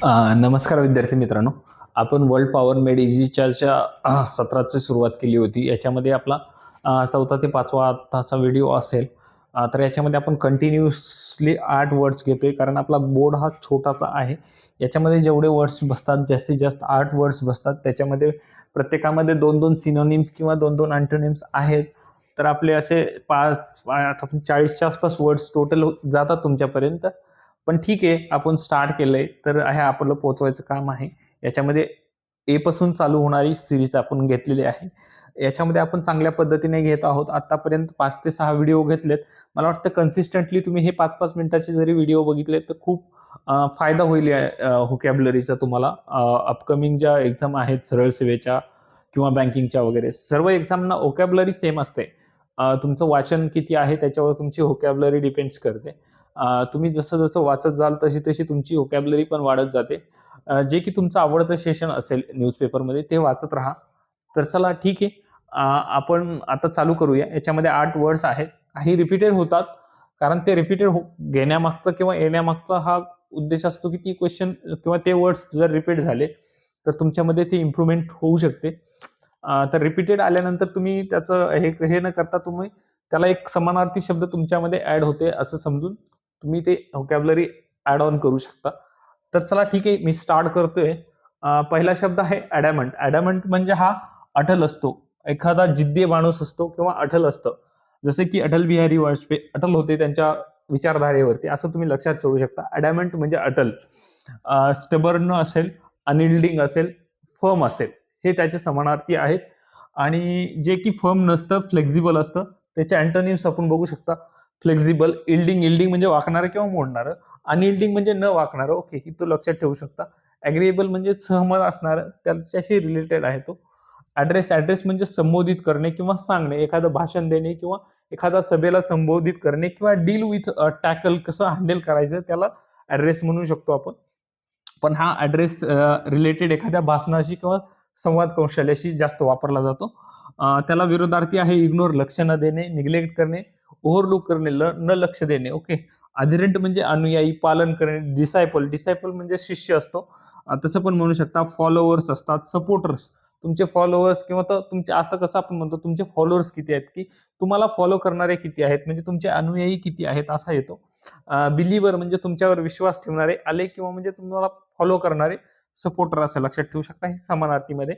नमस्कार विद्यार्थी मित्रांनो. आपण वर्ल्ड पॉवर मेड इझीच्या सत्राची सुरुवात केली होती. याच्यामध्ये आपला 4था ते 5वा आत्ताचा व्हिडिओ असेल. तर याच्यामध्ये आपण कंटिन्यूअसली 8 वर्ड्स घेतोय कारण आपला बोर्ड हा छोटासा आहे. याच्यामध्ये जेवढे वर्ड्स बसतात जास्तीत जास्त 8 वर्ड्स बसतात. त्याच्यामध्ये प्रत्येकामध्ये 2-2 सिनोनिम्स किंवा 2-2 अँटोनिम्स आहेत. तर आपले असे 40च्या आसपास वर्ड्स टोटल जातात तुमच्यापर्यंत. पण ठीक आहे, आपण स्टार्ट केलंय तर हे आपलं पोहोचवायचं काम आहे. याच्यामध्ये ए पासून चालू होणारी सीरीज आपण घेतलेली आहे. याच्यामध्ये आपण चांगल्या पद्धतीने घेत आहोत. आतापर्यंत 5 ते 6 व्हिडिओ घेतलेत. मला वाटतं कन्सिस्टंटली तुम्ही हे 5-5 मिनिटाचे जरी व्हिडिओ बघितले तर खूप फायदा होईल व्होकॅब्युलरीचा तुम्हाला. अपकमिंग ज्या एक्झाम आहेत सरळ सेवेच्या किंवा बँकिंगच्या वगैरे सर्व एक्झामना व्होकॅब्युलरी सेम असते. तुमचं वाचन किती आहे त्याच्यावर तुमची व्होकॅब्युलरी डिपेंड्स करते. तुम्ही जसं-जसं वाचत जाल तशी-तशी तुमची व्होकॅब्युलरी पण वाढत जाते. जे की तुमचं आवडतं सेशन असेल न्यूजपेपरमध्ये ते वाचत राहा. तर चला ठीक आहे. आपण आता चालू करूया. याच्यामध्ये 8 वर्ड्स आहेत. काही रिपीटेड होतात कारण ते रिपीटेड घेण्यामागचा किंवा येण्यामागचा हा उद्देश असतो की ती क्वेश्चन किंवा ते वर्ड्स जर रिपीट झाले तर तुमच्यामध्ये ती इम्प्रूव्हमेंट होऊ शकते. तर रिपीटेड आल्यानंतर तुम्ही त्याचं हे न करता तुम्ही त्याला एक समानार्थी शब्द तुमच्यामध्ये ॲड होते असं समजून तुम्ही ते व्होकॅब्युलरी ॲड ऑन करू शकता. तर चला ठीक आहे, मी स्टार्ट करतोय. पहिला शब्द आहे ॲडॅमंट. ॲडॅमंट म्हणजे हा अटल असतो. एखादा जिद्दी माणूस असतो किंवा अटल असतं. जसे की अटल बिहारी वाजपेयी अटल होते त्यांच्या विचारधारेवरती, असं तुम्ही लक्षात ठेवू शकता. ॲडॅमंट म्हणजे अटल. स्टबर्न असेल, अनयील्डिंग असेल, फर्म असेल, हे त्याचे समानार्थी आहेत. आणि जे की फर्म नसतं, फ्लेक्झिबल असतं. त्याचे अँटोनिम्स आपण बघू शकता. फ्लेक्झिबल, इल्डिंग म्हणजे वाकणारं किंवा मोडणारं. अनइल्डिंग म्हणजे न वाकणारं. ओके, ही तो लक्षात ठेवू शकता. ॲग्रीएबल म्हणजे सहमत असणारं, त्याच्याशी रिलेटेड आहे तो. ॲड्रेस म्हणजे संबोधित करणे किंवा सांगणे, एखादं भाषण देणे किंवा एखाद्या सभेला संबोधित करणे किंवा डील विथ टॅकल कसं हँडल करायचं त्याला ॲड्रेस म्हणू शकतो आपण. पण हा ॲड्रेस रिलेटेड एखाद्या भाषणाशी किंवा संवाद कौशल्याशी जास्त वापरला जातो. त्याला विरोधार्थी आहे इग्नोर, लक्ष न देणे, निग्लेक्ट करणे, ओव्हरलुक करणे, न लक्ष देणे. ओके. अधेरेंट म्हणजे अनुयायी, पालन करणे. डिसायपल म्हणजे शिष्य असतो. तसं पण म्हणू शकता. फॉलोअर्स असतात, सपोर्टर्स. तुमचे फॉलोअर्स किंवा तुमचे आता कसं आपण म्हणतो तुमचे फॉलोअर्स किती आहेत, की तुम्हाला फॉलो करणारे किती आहेत, म्हणजे तुमचे अनुयायी किती आहेत असा येतो. बिलीव्हर म्हणजे तुमच्यावर विश्वास ठेवणारे, आले किंवा म्हणजे तुम्हाला फॉलो करणारे सपोर्टर असं लक्षात ठेवू शकता. हे समानार्थीमध्ये.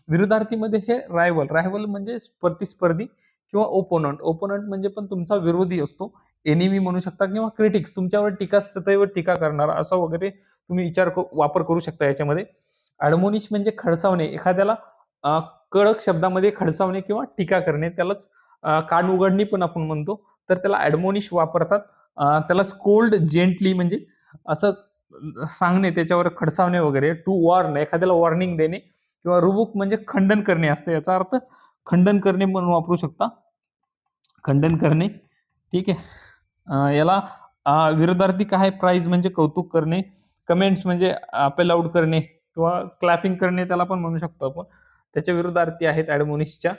विरोधार्थीमध्ये हे रायव्हल म्हणजे प्रतिस्पर्धी किंवा ओपोनंट म्हणजे पण तुमचा विरोधी असतो. एनिमी म्हणू शकता किंवा क्रिटिक्स, तुमच्यावर सदैव टीका करणारा असं वगैरे तुम्ही वापर करू शकता याच्यामध्ये. ॲडमोनिश म्हणजे खडसावणे, एखाद्याला कडक शब्दामध्ये खडसावणे किंवा टीका करणे, त्यालाच कान उघडणी पण आपण म्हणतो. तर त्याला ॲडमोनिश वापरतात. त्याला स्कोल्ड जेंटली म्हणजे असं सांगणे, त्याच्यावर खडसावणे वगैरे. टू वॉर्न एखाद्याला वॉर्निंग देणे किंवा रुबुक म्हणजे खंडन करणे असतं. याचा अर्थ खंडन करणे म्हणून वापरू शकता. खंडन करणे. ठीक आहे. याला विरोधार्थी काय प्राइज म्हणजे कौतुक करणे. कमेंट्स म्हणजे अपील आउट करणे किंवा क्लॅपिंग करणे त्याला पण म्हणू शकतो आपण. त्याच्या विरोधार्थी आहेत ॲडमोनिशच्या.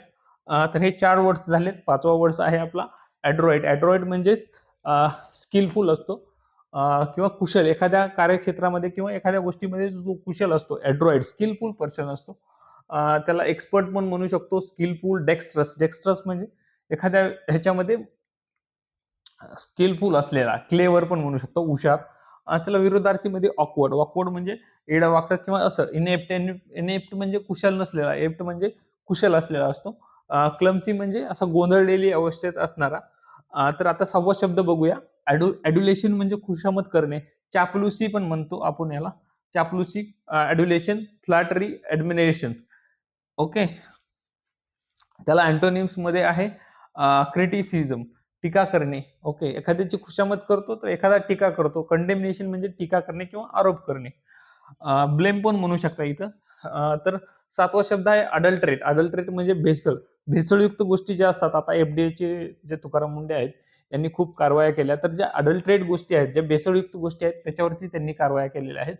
तर हे 4 वर्ड्स झालेत. 5वा वर्ड्स आहे आपला ॲड्रॉइड. ॲड्रॉइड म्हणजेच स्किलफुल असतो किंवा कुशल. एखाद्या कार्यक्षेत्रामध्ये किंवा एखाद्या गोष्टीमध्ये जो कुशल असतो ॲड्रॉइड, स्किलफुल पर्सन असतो. त्याला एक्सपर्ट पण म्हणू शकतो. स्किलफुल, डेक्स्ट्रस म्हणजे एखाद्या ह्याच्यामध्ये स्किलफुल असलेला, क्लेवर पण म्हणू शकतो, हुशार. त्याला विरोधार्थीमध्ये ऑकवर्ड म्हणजे येडं-वाकडं किंवा असं. इनेप्ट म्हणजे कुशल नसलेला, एप्ट म्हणजे कुशल असलेला असतो. क्लमसी म्हणजे असा गोंधळलेली अवस्थेत असणारा. तर आता 6वा शब्द बघूया. ॲड्युलेशन म्हणजे खुशामत करणे. चापलुसी पण म्हणतो आपण याला. चापलुसी, ॲड्युलेशन, फ्लॅटरी, ॲडमिरेशन. ओके. त्याला अँटोनिम्स मध्ये आहे क्रिटिसिझम, टीका करणे. ओके. एखाद्याची खुशामत करतो तर एखादा टीका करतो. कंडेमनेशन म्हणजे टीका करणे किंवा आरोप करणे. ब्लेम पण म्हणू शकता इथं. तर 7वा शब्द आहे अडल्टरेट. अडल्टरेट म्हणजे भेसळ. भेसळयुक्त गोष्टी ज्या असतात, आता एफडीएचे जे तुकाराम मुंडे आहेत यांनी खूप कारवाया केल्या. तर ज्या अडल्टरेट गोष्टी आहेत, ज्या भेसळयुक्त गोष्टी आहेत त्याच्यावरती त्यांनी कारवाया केलेल्या आहेत.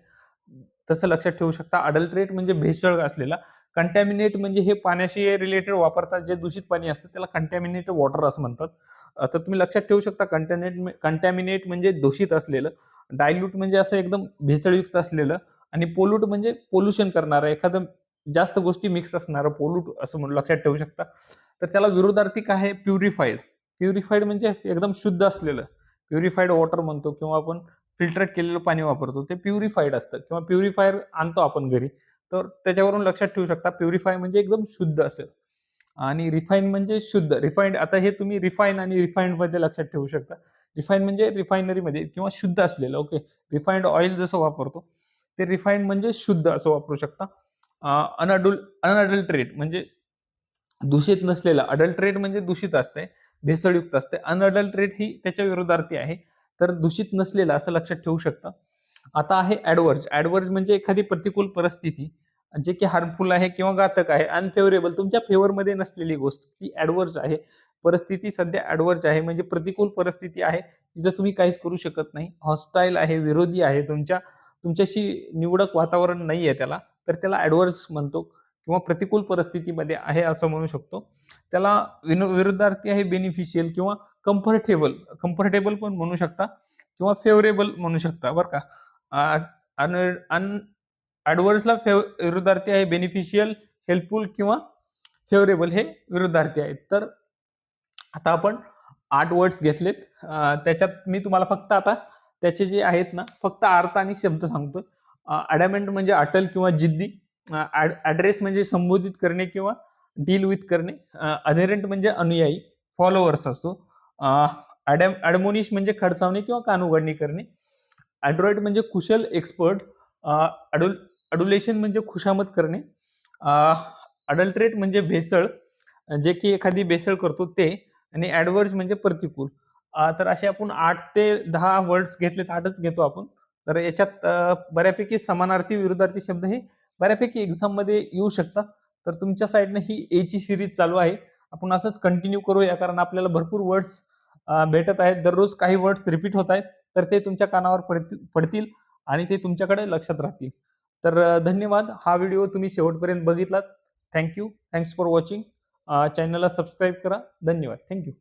तसं लक्षात ठेवू शकता. अडल्टरेट म्हणजे भेसळ असलेला. कंटॅमिनेट म्हणजे हे पाण्याशी रिलेटेड वापरतात, जे दूषित पाणी असतं त्याला कंटॅमिनेटेड वॉटर असं म्हणतात. तर तुम्ही लक्षात ठेवू शकता. कंटॅमिनेट म्हणजे दूषित असलेलं. डायल्यूट म्हणजे असं एकदम भेसळयुक्त असलेलं. आणि पोल्यूट म्हणजे पोल्युशन करणारं, एखादं जास्त गोष्टी मिक्स असणारं पोल्यूट असं म्हणून लक्षात ठेवू शकता. तर त्याला विरुद्धार्थी काय आहे? प्युरिफाईड. प्युरिफाईड म्हणजे एकदम शुद्ध असलेलं. प्युरिफाईड वॉटर म्हणतो किंवा आपण फिल्टरेट केलेलं पाणी वापरतो, ते प्युरिफाईड असतं किंवा प्युरिफायर आणतो आपण घरी. तर त्याच्यावरून लक्षात ठेवू शकता प्युरिफाय म्हणजे एकदम शुद्ध असेल आणि रिफाईन म्हणजे शुद्ध. रिफाईंड आता हे तुम्ही रिफाईन आणि रिफाईंडमध्ये लक्षात ठेवू शकता. रिफाईन म्हणजे रिफायनरीमध्ये किंवा शुद्ध असलेलं. ओके. रिफाइंड ऑइल जसं वापरतो, ते रिफाईंड म्हणजे शुद्ध असं वापरू शकता. अनअडल्टरेट म्हणजे दूषित नसलेलं. अडल्टरेट म्हणजे दूषित असते, भेसळयुक्त असते. अनअडल्टरेट ही त्याच्या विरोधार्थी आहे. तर दूषित नसलेलं असं लक्षात ठेवू शकता. आता आहे ॲडव्हर्ज. ॲडव्हर्ज म्हणजे एखादी प्रतिकूल परिस्थिती जे की हार्मफुल आहे किंवा घातक आहे. अनफेव्हरेबल तुमच्या फेवरमध्ये नसलेली गोष्ट ती ॲडव्हर्ज आहे. परिस्थिती सध्या ॲडव्हर्ज आहे म्हणजे प्रतिकूल परिस्थिती आहे. तिथं तुम्ही काहीच करू शकत नाही. हॉस्टाईल आहे, विरोधी आहे, तुमच्याशी निवडक वातावरण नाहीये त्याला. तर त्याला ॲडव्हर्ज म्हणतो किंवा प्रतिकूल परिस्थितीमध्ये आहे असं म्हणू शकतो. त्याला विरुद्धार्थी आहे बेनिफिशियल किंवा कम्फर्टेबल. कम्फर्टेबल पण म्हणू शकता किंवा फेव्हरेबल म्हणू शकता बरं का. अ, अन अन ॲडव्हर्सला विरुद्धार्थी आहे बेनिफिशियल, हेल्पफुल किंवा फेव्हरेबल हे विरुद्धार्थी आहेत. तर आता आपण 8 वर्ड्स घेतलेत. त्याच्यात मी तुम्हाला फक्त आता त्याचे जे आहेत ना, फक्त अर्थ आणि शब्द सांगतो. अडॅमेंट म्हणजे अटल किंवा जिद्दी. ॲड्रेस म्हणजे संबोधित करणे किंवा डील विथ करणे. अधेरंट म्हणजे अनुयायी, फॉलोवर्स असतो. ॲडमोनिश म्हणजे खडसावणे किंवा कान उघडणी करणे. ॲड्रॉइड म्हणजे कुशल, एक्सपर्ट. अडुलेशन म्हणजे खुशामत करणे. अडल्टरेट म्हणजे भेसळ, जे की एखादी भेसळ करतो ते. आणि ॲडव्हर्ज म्हणजे प्रतिकूल. तर असे आपण 8 ते 10 वर्ड्स घेतलेत, 8च घेतो आपण. तर याच्यात बऱ्यापैकी समानार्थी, विरुद्धार्थी शब्द हे बऱ्यापैकी एक्झाममध्ये येऊ शकतात. तर तुमच्या साईडनं ही एची सीरीज चालू आहे. आपण असंच कंटिन्यू करूया कारण आपल्याला भरपूर वर्ड्स भेटत आहेत. दररोज काही वर्ड्स रिपीट होत आहेत. तर ते तुमच्या कानावर पडतील आणि ते तुमच्याकडे लक्षात राहतील. तर धन्यवाद. हा व्हिडिओ तुम्ही शेवटपर्यंत बघितलात. Thank you. Thanks for watching. चॅनलला सबस्क्राईब करा. धन्यवाद. Thank you.